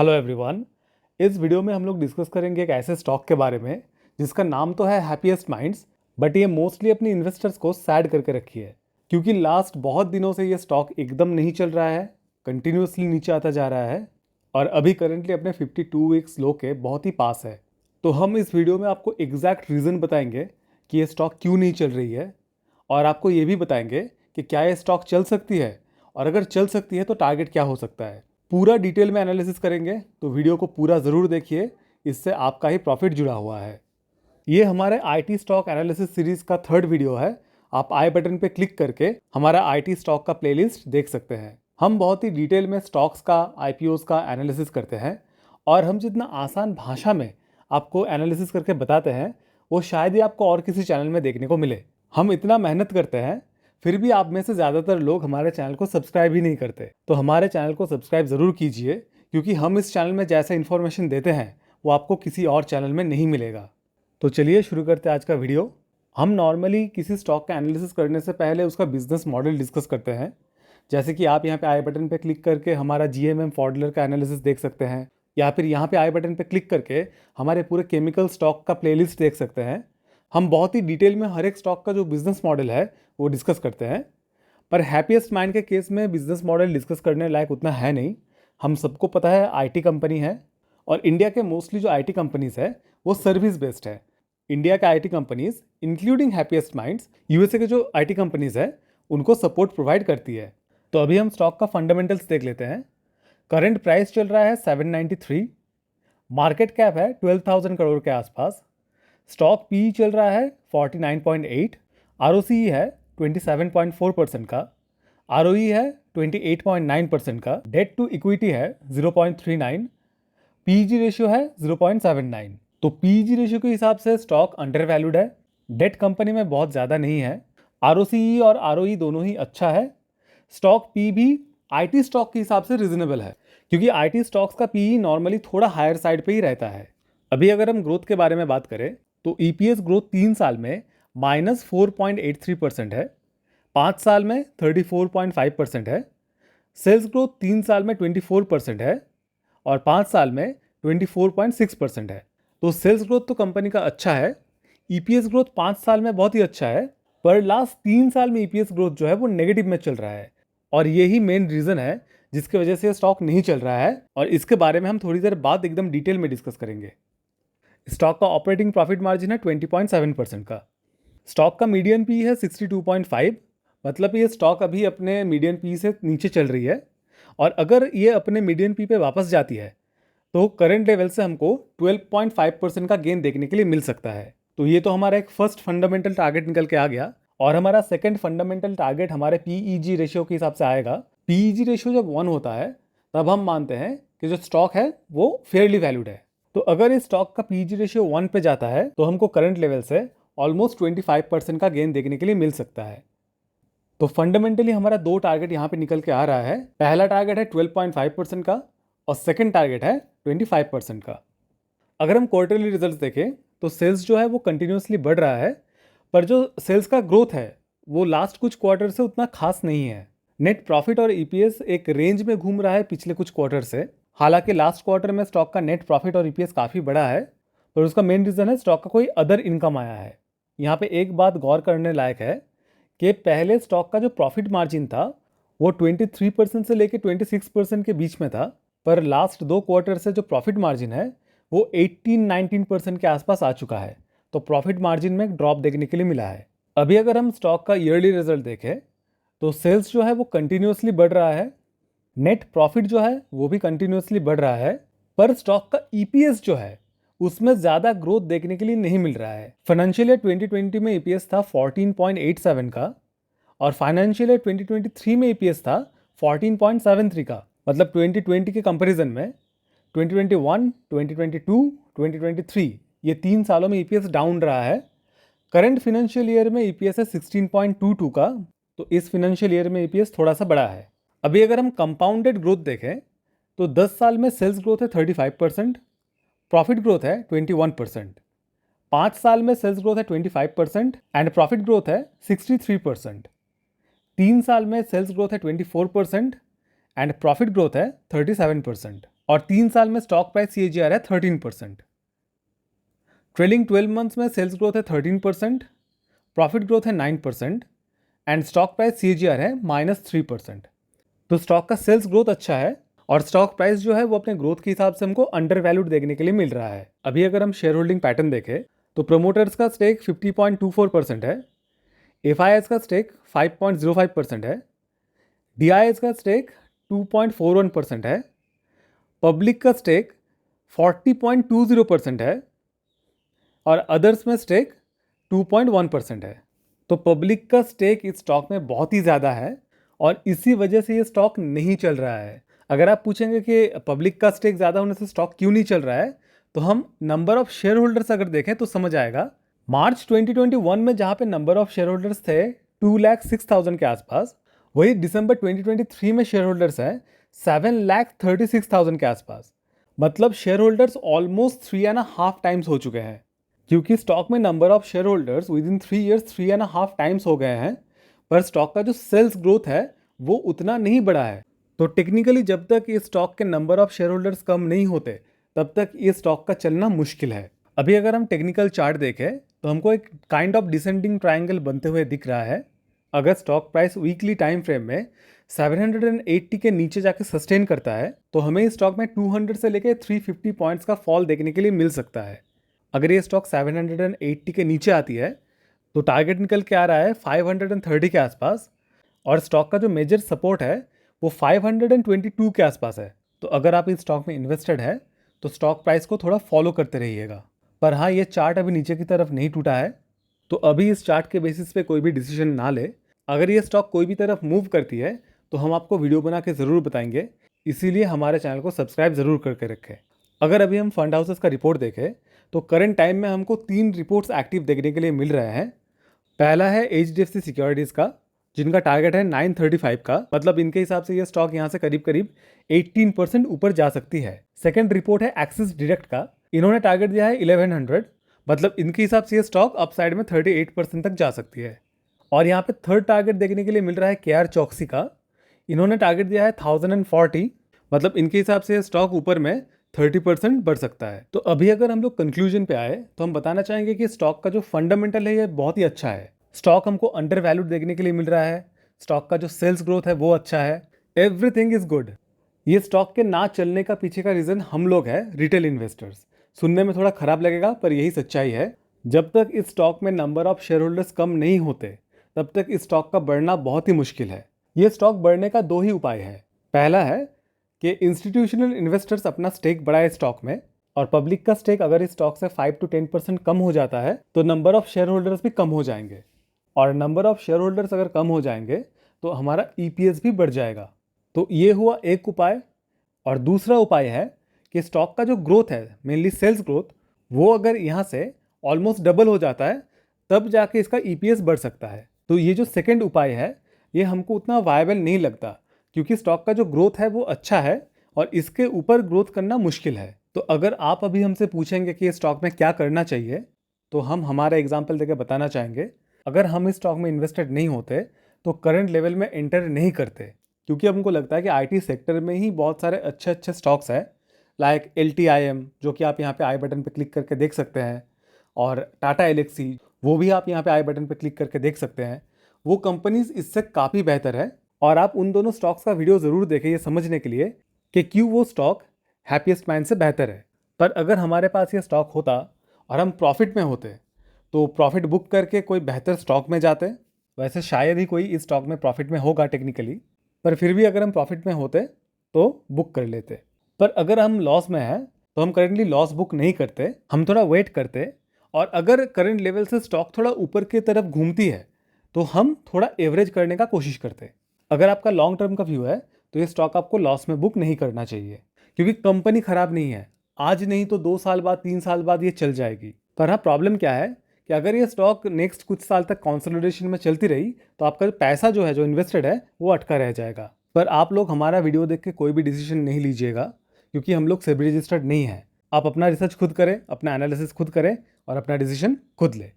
Hello everyone. इस video में हम लोग डिस्कस करेंगे एक ऐसे स्टॉक के बारे में जिसका नाम तो है हैप्पीएस्ट माइंड्स, बट ये मोस्टली अपनी इन्वेस्टर्स को सैड करके रखी है क्योंकि लास्ट बहुत दिनों से ये स्टॉक एकदम नहीं चल रहा है, कंटिन्यूसली नीचे आता जा रहा है और अभी करेंटली अपने 52 वीक्स लो के बहुत ही पास है। तो हम इस वीडियो में आपको एग्जैक्ट रीज़न बताएंगे कि ये स्टॉक क्यों नहीं चल रही है और आपको ये भी बताएंगे कि क्या ये स्टॉक चल सकती है और अगर चल सकती है तो टारगेट क्या हो सकता है। पूरा डिटेल में एनालिसिस करेंगे तो वीडियो को पूरा ज़रूर देखिए, इससे आपका ही प्रॉफिट जुड़ा हुआ है। ये हमारे आईटी स्टॉक एनालिसिस सीरीज़ का 3rd वीडियो है। आप आई बटन पे क्लिक करके हमारा आईटी स्टॉक का प्लेलिस्ट देख सकते हैं। हम बहुत ही डिटेल में स्टॉक्स का, आईपीओस का एनालिसिस करते हैं और हम जितना आसान भाषा में आपको एनालिसिस करके बताते हैं वो शायद ही आपको और किसी चैनल में देखने को मिले। हम इतना मेहनत करते हैं फिर भी आप में से ज़्यादातर लोग हमारे चैनल को सब्सक्राइब ही नहीं करते, तो हमारे चैनल को सब्सक्राइब ज़रूर कीजिए क्योंकि हम इस चैनल में जैसा इन्फॉर्मेशन देते हैं वो आपको किसी और चैनल में नहीं मिलेगा। तो चलिए शुरू करते हैं आज का वीडियो। हम नॉर्मली किसी स्टॉक का एनालिसिस करने से पहले उसका बिजनेस मॉडल डिस्कस करते हैं, जैसे कि आप यहाँ पे आई बटन पे क्लिक करके हमारा GMM फॉडलर का एनालिसिस देख सकते हैं या फिर यहाँ पे आई बटन पे क्लिक करके हमारे पूरे केमिकल स्टॉक का प्लेलिस्ट देख सकते हैं। हम बहुत ही डिटेल में हर एक स्टॉक का जो बिजनेस मॉडल है वो डिस्कस करते हैं, पर हैप्पीएस्ट माइंड के केस में बिजनेस मॉडल डिस्कस करने लायक उतना है नहीं। हम सबको पता है आईटी कंपनी है और इंडिया के मोस्टली जो आईटी कंपनीज है वो सर्विस बेस्ड है। इंडिया के IT companies including happiest minds USA के जो आईटी कंपनीज है उनको सपोर्ट प्रोवाइड करती है। तो अभी हम स्टॉक का फंडामेंटल्स देख लेते हैं। करंट प्राइस चल रहा है 793, मार्केट कैप है 12,000 करोड़ के आसपास, स्टॉक पी चल रहा है 49.8, आरओसी है 27.4% का, आरओई है 28.9% का, डेट टू इक्विटी है 0.39, पीजी रेशियो है 0.79। तो पीजी रेशियो के हिसाब से स्टॉक अंडर वैल्यूड है, डेट कंपनी में बहुत ज़्यादा नहीं है, आरओसी और आरओई दोनों ही अच्छा है, स्टॉक पी भी आईटी स्टॉक के हिसाब से रिजनेबल है क्योंकि आईटी स्टॉक्स का पी नॉर्मली थोड़ा हायर साइड पे ही रहता है। अभी अगर हम ग्रोथ के बारे में बात करें तो ईपीएस ग्रोथ 3 साल में -4.83% है, 5 साल में 34.5% है, सेल्स ग्रोथ 3 साल में 24% है और 5 साल में 24.6% है। तो सेल्स ग्रोथ तो कंपनी का अच्छा है, ईपीएस ग्रोथ 5 साल में बहुत ही अच्छा है, पर लास्ट 3 साल में ईपीएस ग्रोथ जो है वो नेगेटिव में चल रहा है और यही मेन रीज़न है जिसकी वजह से स्टॉक नहीं चल रहा है और इसके बारे में हम थोड़ी देर बाद एकदम डिटेल में डिस्कस करेंगे। स्टॉक का ऑपरेटिंग प्रॉफिट मार्जिन है 20.7% का, स्टॉक का मीडियन पी है 62.5, मतलब ये स्टॉक अभी अपने मीडियन पी से नीचे चल रही है और अगर ये अपने मीडियन पी पे वापस जाती है तो करंट लेवल से हमको 12.5% का गेन देखने के लिए मिल सकता है। तो ये तो हमारा एक फर्स्ट फंडामेंटल टारगेट निकल के आ गया और हमारा सेकंड फंडामेंटल टारगेट हमारे पीईजी रेशियो के हिसाब से आएगा। पीईजी रेशियो जब 1 होता है तब हम मानते हैं कि जो स्टॉक है वो फेयरली वैल्यूड है। तो अगर इस स्टॉक का पीईजी रेशियो 1 पे जाता है तो हमको करंट लेवल से ऑलमोस्ट 25% का गेन देखने के लिए मिल सकता है। तो फंडामेंटली हमारा 2 टारगेट यहाँ पे निकल के आ रहा है। पहला टारगेट है 12.5% का और सेकंड टारगेट है 25% का। अगर हम क्वार्टरली रिजल्ट्स देखें तो सेल्स जो है वो कंटिन्यूसली बढ़ रहा है, पर जो सेल्स का ग्रोथ है वो लास्ट कुछ क्वार्टर से उतना खास नहीं है। नेट प्रॉफिट और ईपीएस एक रेंज में घूम रहा है पिछले कुछ क्वार्टर से। हालांकि लास्ट क्वार्टर में स्टॉक का नेट प्रॉफिट और ईपीएस काफ़ी बड़ा है, पर उसका मेन रीज़न है स्टॉक का कोई अदर इनकम आया है। यहाँ पे एक बात गौर करने लायक है कि पहले स्टॉक का जो प्रॉफिट मार्जिन था वो 23% से लेकर 26% के बीच में था, पर लास्ट 2 क्वार्टर से जो प्रॉफिट मार्जिन है वो 18-19% के आसपास आ चुका है। तो प्रॉफिट मार्जिन में एक ड्रॉप देखने के लिए मिला है। अभी अगर हम स्टॉक का ईयरली रिजल्ट देखें तो सेल्स जो है वो कंटिन्यूसली बढ़ रहा है, नेट प्रॉफिट जो है वो भी कंटिन्यूसली बढ़ रहा है, पर स्टॉक का ईपीएस जो है उसमें ज़्यादा ग्रोथ देखने के लिए नहीं मिल रहा है। फाइनेंशियल ईयर 2020 में ईपीएस था 14.87 का और फाइनेंशियल ईयर 2023 में ईपीएस था 14.73 का। मतलब 2020 के कंपैरिजन में 2021, 2022, 2023 ये 3 सालों में ईपीएस डाउन रहा है। करंट फाइनेंशियल ईयर में ईपीएस है 16.22 का, तो इस फाइनेंशियल ईयर में ईपीएस थोड़ा सा बड़ा है। अभी अगर हम कंपाउंडेड ग्रोथ देखें तो 10 साल में सेल्स ग्रोथ है 35%, प्रॉफिट ग्रोथ है 21%, 5 साल में सेल्स ग्रोथ है 25% एंड प्रॉफिट ग्रोथ है 63%, 3 साल में सेल्स ग्रोथ है 24% एंड प्रॉफिट ग्रोथ है 37%। और 3 साल में स्टॉक प्राइस CAGR है 13%। ट्रेलिंग 12 मंथ्स में सेल्स ग्रोथ है 13%, प्रॉफिट ग्रोथ है 9% एंड स्टॉक प्राइस CAGR है -3%। तो स्टॉक का सेल्स ग्रोथ अच्छा है और स्टॉक प्राइस जो है वो अपने ग्रोथ के हिसाब से हमको अंडर वैल्यूड देखने के लिए मिल रहा है। अभी अगर हम शेयर होल्डिंग पैटर्न देखें तो प्रमोटर्स का स्टेक 50.24% है, FIS का स्टेक 5.05% है, DIS का स्टेक 2.41% है, पब्लिक का स्टेक 40.20% है और अदर्स में स्टेक 2.1% है। तो पब्लिक का स्टेक इस स्टॉक में बहुत ही ज़्यादा है और इसी वजह से ये स्टॉक नहीं चल रहा है। अगर आप पूछेंगे कि पब्लिक का स्टेक ज़्यादा होने से स्टॉक क्यों नहीं चल रहा है, तो हम नंबर ऑफ शेयर होल्डर्स अगर देखें तो समझ आएगा। मार्च 2021 में जहाँ पे नंबर ऑफ शेयर होल्डर्स थे 2,06,000 के आसपास, वही दिसंबर 2023 में शेयर होल्डर्स हैं 7,36,000 के आसपास। मतलब शेयर होल्डर्स ऑलमोस्ट 3.5 टाइम्स हो चुके हैं, क्योंकि स्टॉक में number of share holders with in 3 years 3.5 times हो गए हैं, पर स्टॉक का जो सेल्स ग्रोथ है वो उतना नहीं बढ़ा है। तो टेक्निकली जब तक ये स्टॉक के नंबर ऑफ शेयर होल्डर्स कम नहीं होते तब तक ये स्टॉक का चलना मुश्किल है। अभी अगर हम टेक्निकल चार्ट देखें तो हमको एक काइंड ऑफ डिसेंडिंग ट्रायंगल बनते हुए दिख रहा है। अगर stock price weekly time frame में 780 के नीचे जाके सस्टेन करता है तो हमें इस स्टॉक में 200 से लेकर 350 पॉइंट्स का फॉल देखने के लिए मिल सकता है। अगर ये स्टॉक 780 के नीचे आती है तो टारगेट निकल के आ रहा है 530 के आसपास और स्टॉक का जो मेजर सपोर्ट है वो 522 के आसपास है। तो अगर आप इस स्टॉक में इन्वेस्टेड है तो स्टॉक प्राइस को थोड़ा फॉलो करते रहिएगा। पर हाँ, ये चार्ट अभी नीचे की तरफ नहीं टूटा है, तो अभी इस चार्ट के बेसिस पे कोई भी डिसीजन ना ले। अगर ये स्टॉक कोई भी तरफ मूव करती है तो हम आपको वीडियो बना के ज़रूर बताएंगे, इसीलिए हमारे चैनल को सब्सक्राइब ज़रूर करके रखें। अगर अभी हम फंड हाउसेस का रिपोर्ट देखें तो करंट टाइम में हमको 3 रिपोर्ट्स एक्टिव देखने के लिए मिल रहे हैं। पहला है HDFC सिक्योरिटीज़ का, जिनका टारगेट है 935 का, मतलब इनके हिसाब से ये स्टॉक यहाँ से करीब करीब 18% ऊपर जा सकती है। सेकंड रिपोर्ट है एक्सिस डायरेक्ट का, इन्होंने टारगेट दिया है 1100, मतलब इनके हिसाब से ये स्टॉक अपसाइड में 38% तक जा सकती है। और यहाँ पे थर्ड टारगेट देखने के लिए मिल रहा है KR चौकसी का, इन्होंने टारगेट दिया है 1040, मतलब इनके हिसाब से स्टॉक ऊपर में 30% बढ़ सकता है। तो अभी अगर हम लोग कंक्लूजन पे आए तो हम बताना चाहेंगे कि स्टॉक का जो फंडामेंटल है ये बहुत ही अच्छा है। स्टॉक हमको अंडर वैल्यूड देखने के लिए मिल रहा है, स्टॉक का जो सेल्स ग्रोथ है वो अच्छा है, एवरीथिंग इज गुड। ये स्टॉक के ना चलने का पीछे का रीज़न हम लोग हैं, रिटेल इन्वेस्टर्स। सुनने में थोड़ा खराब लगेगा पर यही सच्चाई है। जब तक इस स्टॉक में नंबर ऑफ शेयर होल्डर्स कम नहीं होते तब तक इस स्टॉक का बढ़ना बहुत ही मुश्किल है। ये स्टॉक बढ़ने का 2 ही उपाय है। पहला है कि इंस्टीट्यूशनल इन्वेस्टर्स अपना स्टेक बढ़ाए स्टॉक में, और पब्लिक का स्टेक अगर इस स्टॉक से 5 to 10% कम हो जाता है तो नंबर ऑफ शेयर होल्डर्स भी कम हो जाएंगे, और नंबर ऑफ शेयर होल्डर्स अगर कम हो जाएंगे तो हमारा EPS भी बढ़ जाएगा। तो ये हुआ एक उपाय। और दूसरा उपाय है कि स्टॉक का जो ग्रोथ है, मेनली सेल्स ग्रोथ, वो अगर यहाँ से ऑलमोस्ट डबल हो जाता है तब जाके इसका EPS बढ़ सकता है। तो ये जो सेकंड उपाय है ये हमको उतना वायबल नहीं लगता, क्योंकि स्टॉक का जो ग्रोथ है वो अच्छा है और इसके ऊपर ग्रोथ करना मुश्किल है। तो अगर आप अभी हमसे पूछेंगे कि स्टॉक में क्या करना चाहिए तो हम हमारा एग्जाम्पल देकर बताना चाहेंगे। अगर हम इस स्टॉक में इन्वेस्टेड नहीं होते तो करंट लेवल में एंटर नहीं करते, क्योंकि हमको लगता है कि IT सेक्टर में ही बहुत सारे अच्छे अच्छे स्टॉक्स हैं, लाइक LTIM, जो कि आप यहाँ पे आई बटन पे क्लिक करके देख सकते हैं, और टाटा एलेक्सी, वो भी आप यहाँ पे आई बटन पे क्लिक करके देख सकते हैं। वो कंपनीज इससे काफ़ी बेहतर है और आप उन दोनों स्टॉक्स का वीडियो ज़रूर देखें ये समझने के लिए कि क्यों वो स्टॉक हैप्पीएस्ट माइंड से बेहतर है। पर अगर हमारे पास ये स्टॉक होता और हम प्रॉफिट में होते तो प्रॉफिट बुक करके कोई बेहतर स्टॉक में जाते। वैसे शायद ही कोई इस स्टॉक में प्रॉफिट में होगा टेक्निकली, पर फिर भी अगर हम प्रॉफिट में होते तो बुक कर लेते। पर अगर हम लॉस में हैं तो हम करेंटली लॉस बुक नहीं करते, हम थोड़ा वेट करते, और अगर करंट लेवल से स्टॉक थोड़ा ऊपर की तरफ घूमती है तो हम थोड़ा एवरेज करने का कोशिश करते। अगर आपका लॉन्ग टर्म का व्यू है तो ये स्टॉक आपको लॉस में बुक नहीं करना चाहिए, क्योंकि कंपनी खराब नहीं है, आज नहीं तो 2 साल बाद 3 साल बाद ये चल जाएगी। पर हाँ, प्रॉब्लम क्या है कि अगर ये स्टॉक नेक्स्ट कुछ साल तक कंसोलिडेशन में चलती रही तो आपका पैसा जो है, जो इन्वेस्टेड है, वो अटका रह जाएगा। पर आप लोग हमारा वीडियो देख के कोई भी डिसीजन नहीं लीजिएगा, क्योंकि हम लोग सेबी रजिस्टर्ड नहीं है। आप अपना रिसर्च खुद करें, अपना एनालिसिस खुद करें और अपना डिसीजन खुद लें।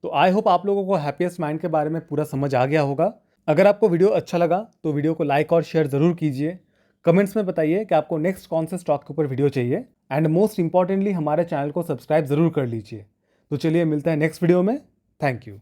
तो आई होप आप लोगों को हैप्पीएस्ट माइंड के बारे में पूरा समझ आ गया होगा। अगर आपको वीडियो अच्छा लगा तो वीडियो को लाइक और शेयर ज़रूर कीजिए, कमेंट्स में बताइए कि आपको नेक्स्ट कौन से स्टॉक के ऊपर वीडियो चाहिए, एंड मोस्ट इंपॉर्टेंटली हमारे चैनल को सब्सक्राइब जरूर कर लीजिए। तो चलिए मिलते हैं नेक्स्ट वीडियो में। Thank you.